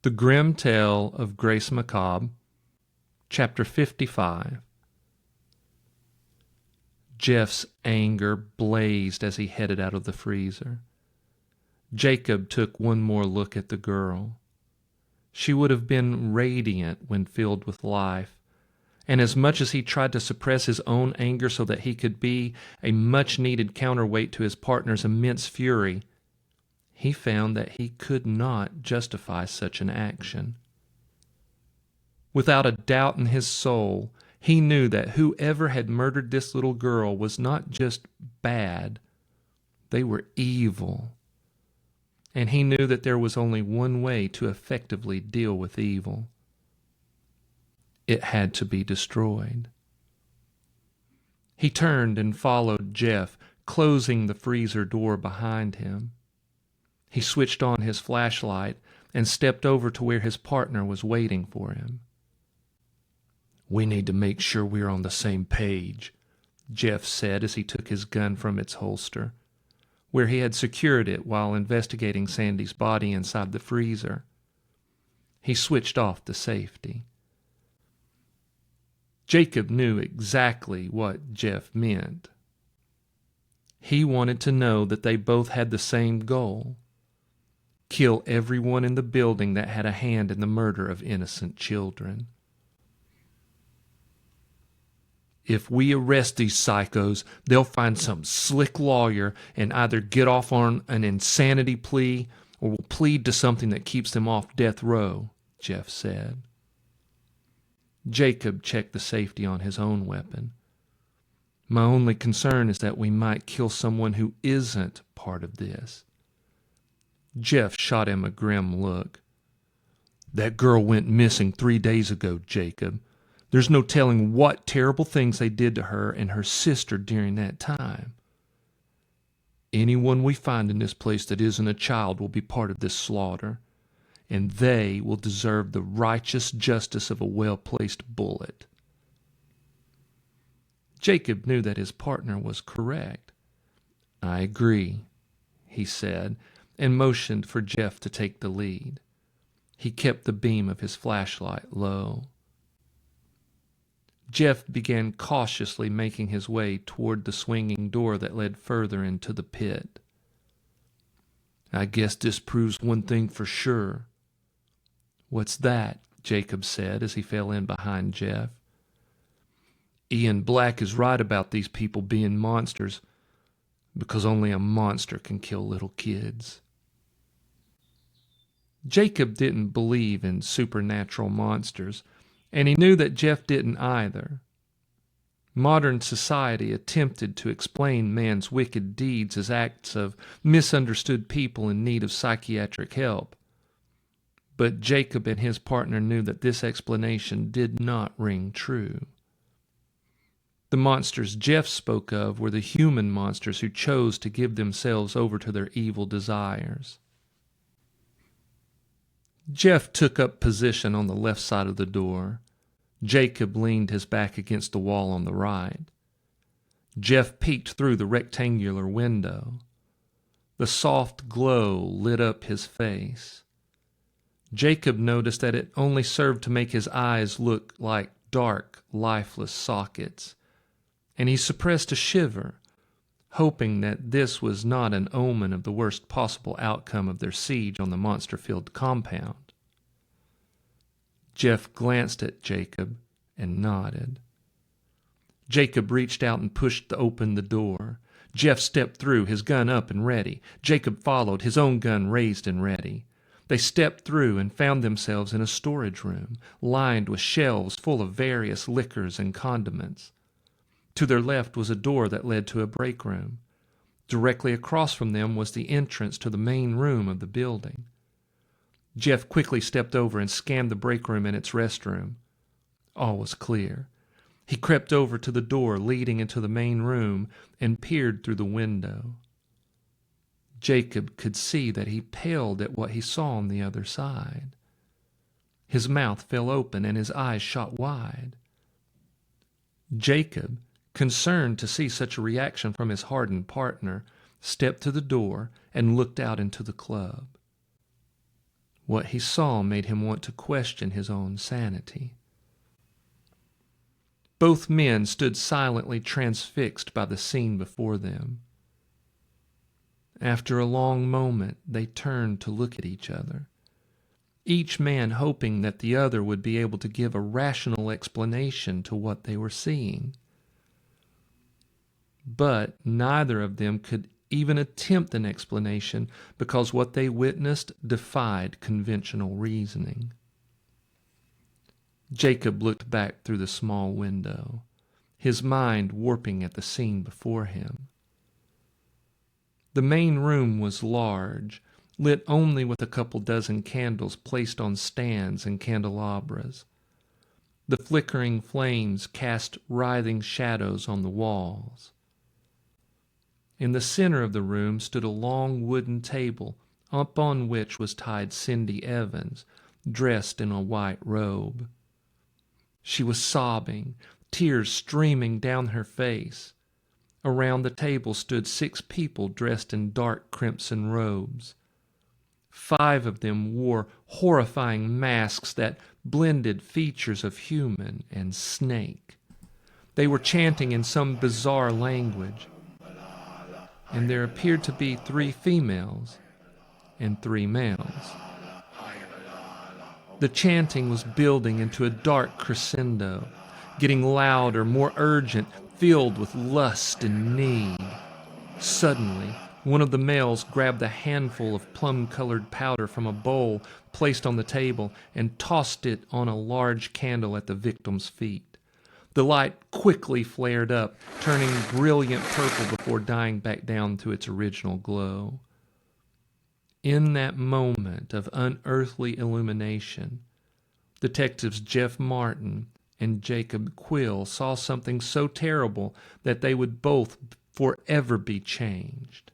The Grim Tale of Grace Macabre, Chapter 55. Jeff's anger blazed as he headed out of the freezer. Jacob took one more look at the girl. She would have been radiant when filled with life, and as much as he tried to suppress his own anger so that he could be a much-needed counterweight to his partner's immense fury, he found that he could not justify such an action. Without a doubt in his soul, he knew that whoever had murdered this little girl was not just bad, they were evil. And he knew that there was only one way to effectively deal with evil. It had to be destroyed. He turned and followed Jeff, closing the freezer door behind him. He switched on his flashlight and stepped over to where his partner was waiting for him. "We need to make sure we're on the same page," Jeff said as he took his gun from its holster, where he had secured it while investigating Sandy's body inside the freezer. He switched off the safety. Jacob knew exactly what Jeff meant. He wanted to know that they both had the same goal: kill everyone in the building that had a hand in the murder of innocent children. "If we arrest these psychos, they'll find some slick lawyer and either get off on an insanity plea or will plead to something that keeps them off death row," Jeff said. Jacob checked the safety on his own weapon. "My only concern is that we might kill someone who isn't part of this." Jeff shot him a grim look. "That girl went missing 3 days ago, Jacob. There's no telling what terrible things they did to her and her sister during that time. Anyone we find in this place that isn't a child will be part of this slaughter, and they will deserve the righteous justice of a well-placed bullet." Jacob knew that his partner was correct. "I agree," he said, and motioned for Jeff to take the lead. He kept the beam of his flashlight low. Jeff began cautiously making his way toward the swinging door that led further into the pit. "I guess this proves one thing for sure." "What's that?" Jacob said as he fell in behind Jeff. "Ian Black is right about these people being monsters, because only a monster can kill little kids." Jacob didn't believe in supernatural monsters, and he knew that Jeff didn't either. Modern society attempted to explain man's wicked deeds as acts of misunderstood people in need of psychiatric help. But Jacob and his partner knew that this explanation did not ring true. The monsters Jeff spoke of were the human monsters who chose to give themselves over to their evil desires. Jeff took up position on the left side of the door. Jacob leaned his back against the wall on the right. Jeff peeked through the rectangular window. The soft glow lit up his face. Jacob noticed that it only served to make his eyes look like dark, lifeless sockets, and he suppressed a shiver, hoping that this was not an omen of the worst possible outcome of their siege on the monster-filled compound. Jeff glanced at Jacob and nodded. Jacob reached out and pushed open the door. Jeff stepped through, his gun up and ready. Jacob followed, his own gun raised and ready. They stepped through and found themselves in a storage room, lined with shelves full of various liquors and condiments. To their left was a door that led to a break room. Directly across from them was the entrance to the main room of the building. Jeff quickly stepped over and scanned the break room and its restroom. All was clear. He crept over to the door leading into the main room and peered through the window. Jacob could see that he paled at what he saw on the other side. His mouth fell open and his eyes shot wide. Jacob concerned to see such a reaction from his hardened partner, stepped to the door and looked out into the club. What he saw made him want to question his own sanity. Both men stood silently transfixed by the scene before them. After a long moment, they turned to look at each other, each man hoping that the other would be able to give a rational explanation to what they were seeing. But neither of them could even attempt an explanation because what they witnessed defied conventional reasoning. Jacob looked back through the small window, his mind warping at the scene before him. The main room was large, lit only with a couple dozen candles placed on stands and candelabras. The flickering flames cast writhing shadows on the walls. In the center of the room stood a long wooden table, upon which was tied Cindy Evans, dressed in a white robe. She was sobbing, tears streaming down her face. Around the table stood 6 people dressed in dark crimson robes. 5 of them wore horrifying masks that blended features of human and snake. They were chanting in some bizarre language, and there appeared to be 3 females and 3 males. The chanting was building into a dark crescendo, getting louder, more urgent, filled with lust and need. Suddenly, one of the males grabbed a handful of plum-colored powder from a bowl placed on the table and tossed it on a large candle at the victim's feet. The light quickly flared up, turning brilliant purple before dying back down to its original glow. In that moment of unearthly illumination, Detectives Jeff Martin and Jacob Quill saw something so terrible that they would both forever be changed.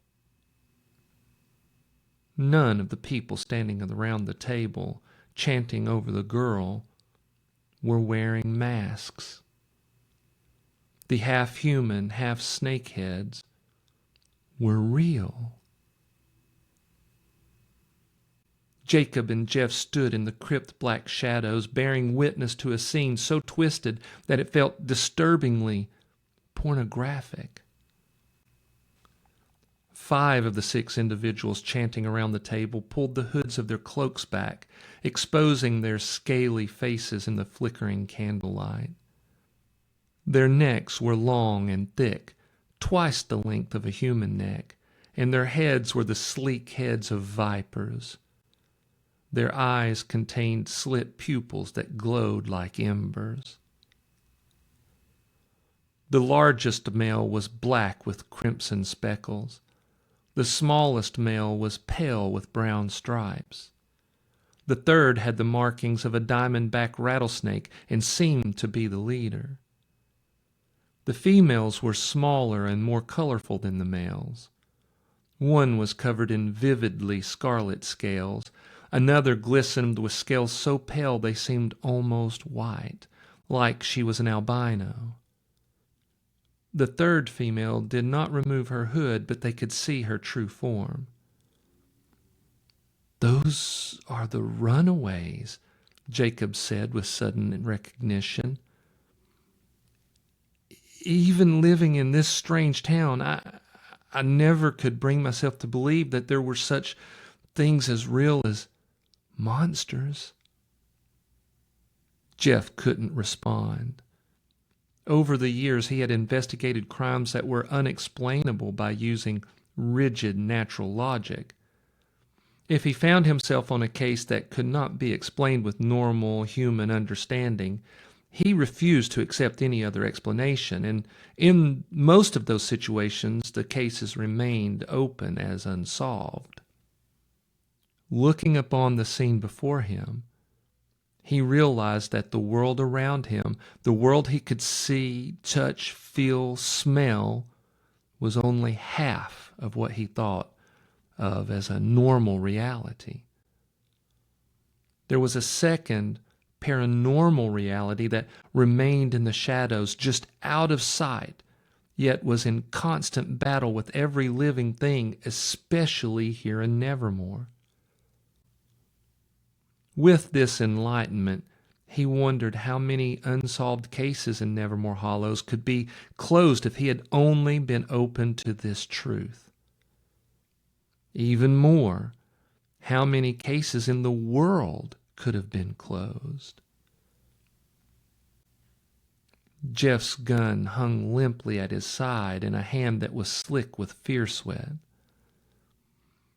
None of the people standing around the table, chanting over the girl, were wearing masks. The half-human, half-snake heads were real. Jacob and Jeff stood in the crypt black shadows, bearing witness to a scene so twisted that it felt disturbingly pornographic. 5 of the 6 individuals chanting around the table pulled the hoods of their cloaks back, exposing their scaly faces in the flickering candlelight. Their necks were long and thick, twice the length of a human neck, and their heads were the sleek heads of vipers. Their eyes contained slit pupils that glowed like embers. The largest male was black with crimson speckles. The smallest male was pale with brown stripes. The third had the markings of a diamondback rattlesnake and seemed to be the leader. The females were smaller and more colorful than the males. One was covered in vividly scarlet scales. Another glistened with scales so pale they seemed almost white, like she was an albino. The third female did not remove her hood, but they could see her true form. "Those are the Runaways," Jacob said with sudden recognition. "Even living in this strange town, I never could bring myself to believe that there were such things as real as monsters." Jeff couldn't respond. Over the years, he had investigated crimes that were unexplainable by using rigid natural logic. If he found himself on a case that could not be explained with normal human understanding, he refused to accept any other explanation, and in most of those situations, the cases remained open as unsolved. Looking upon the scene before him, he realized that the world around him, the world he could see, touch, feel, smell, was only half of what he thought of as a normal reality. There was a second paranormal reality that remained in the shadows, just out of sight, yet was in constant battle with every living thing, especially here in Nevermore. With this enlightenment, he wondered how many unsolved cases in Nevermore Hollows could be closed if he had only been open to this truth. Even more, how many cases in the world could have been closed. Jeff's gun hung limply at his side in a hand that was slick with fear sweat.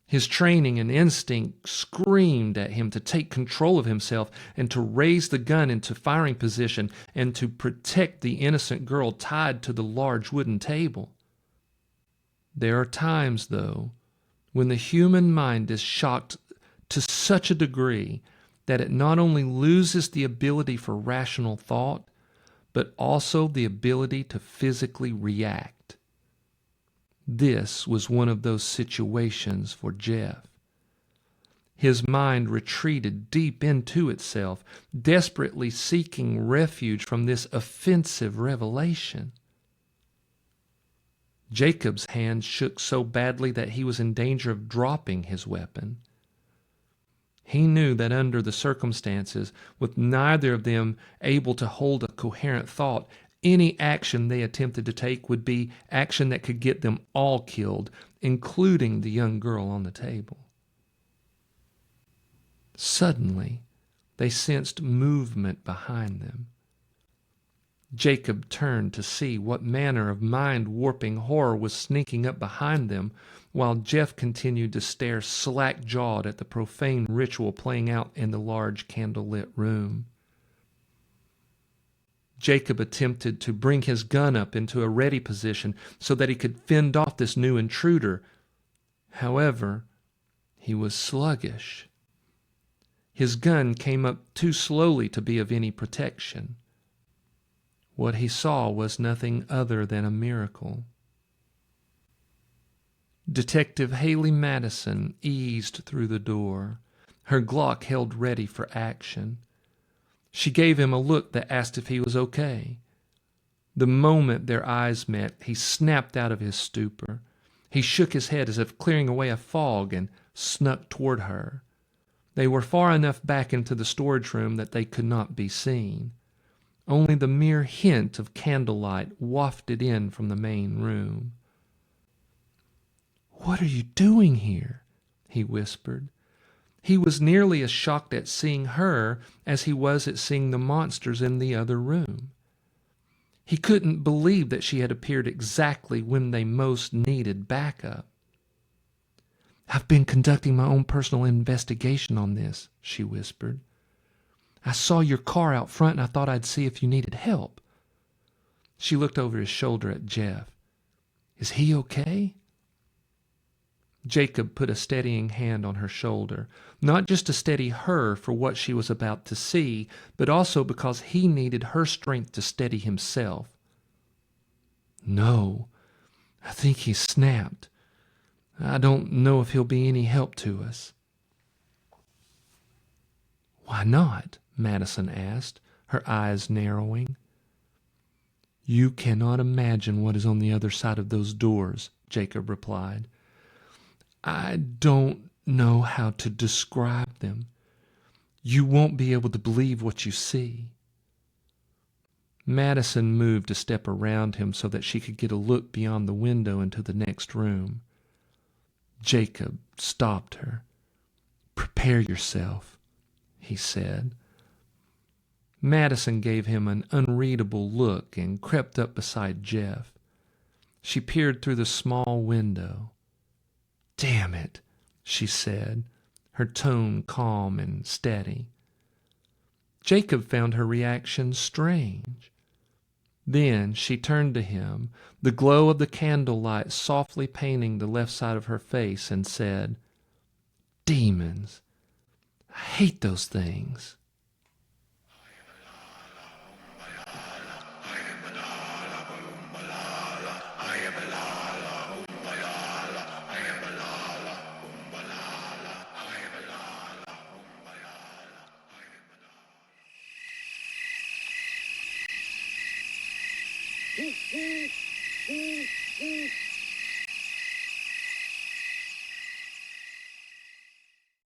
His training and instinct screamed at him to take control of himself and to raise the gun into firing position and to protect the innocent girl tied to the large wooden table. There are times, though, when the human mind is shocked to such a degree that it not only loses the ability for rational thought, but also the ability to physically react. This was one of those situations for Jeff. His mind retreated deep into itself, desperately seeking refuge from this offensive revelation. Jacob's hand shook so badly that he was in danger of dropping his weapon. He knew that under the circumstances, with neither of them able to hold a coherent thought, any action they attempted to take would be action that could get them all killed, including the young girl on the table. Suddenly, they sensed movement behind them. Jacob turned to see what manner of mind-warping horror was sneaking up behind them, while Jeff continued to stare slack-jawed at the profane ritual playing out in the large candle-lit room. Jacob attempted to bring his gun up into a ready position so that he could fend off this new intruder. However, he was sluggish. His gun came up too slowly to be of any protection. What he saw was nothing other than a miracle. Detective Haley Madison eased through the door, her Glock held ready for action. She gave him a look that asked if he was okay. The moment their eyes met, he snapped out of his stupor. He shook his head as if clearing away a fog and snuck toward her. They were far enough back into the storage room that they could not be seen. Only the mere hint of candlelight wafted in from the main room. "What are you doing here?" he whispered. He was nearly as shocked at seeing her as he was at seeing the monsters in the other room. He couldn't believe that she had appeared exactly when they most needed backup. "I've been conducting my own personal investigation on this," she whispered. "I saw your car out front and I thought I'd see if you needed help." She looked over his shoulder at Jeff. "Is he okay?" Jacob put a steadying hand on her shoulder, not just to steady her for what she was about to see, but also because he needed her strength to steady himself. "No, I think he's snapped. I don't know if he'll be any help to us." "Why not?" Madison asked, her eyes narrowing. "You cannot imagine what is on the other side of those doors," Jacob replied. "I don't know how to describe them. You won't be able to believe what you see." Madison moved a step around him so that she could get a look beyond the window into the next room. Jacob stopped her. "Prepare yourself," he said. Madison gave him an unreadable look and crept up beside Jeff. She peered through the small window. "Damn it," she said, her tone calm and steady. Jacob found her reaction strange. Then she turned to him, the glow of the candlelight softly painting the left side of her face, and said, "Demons. I hate those things."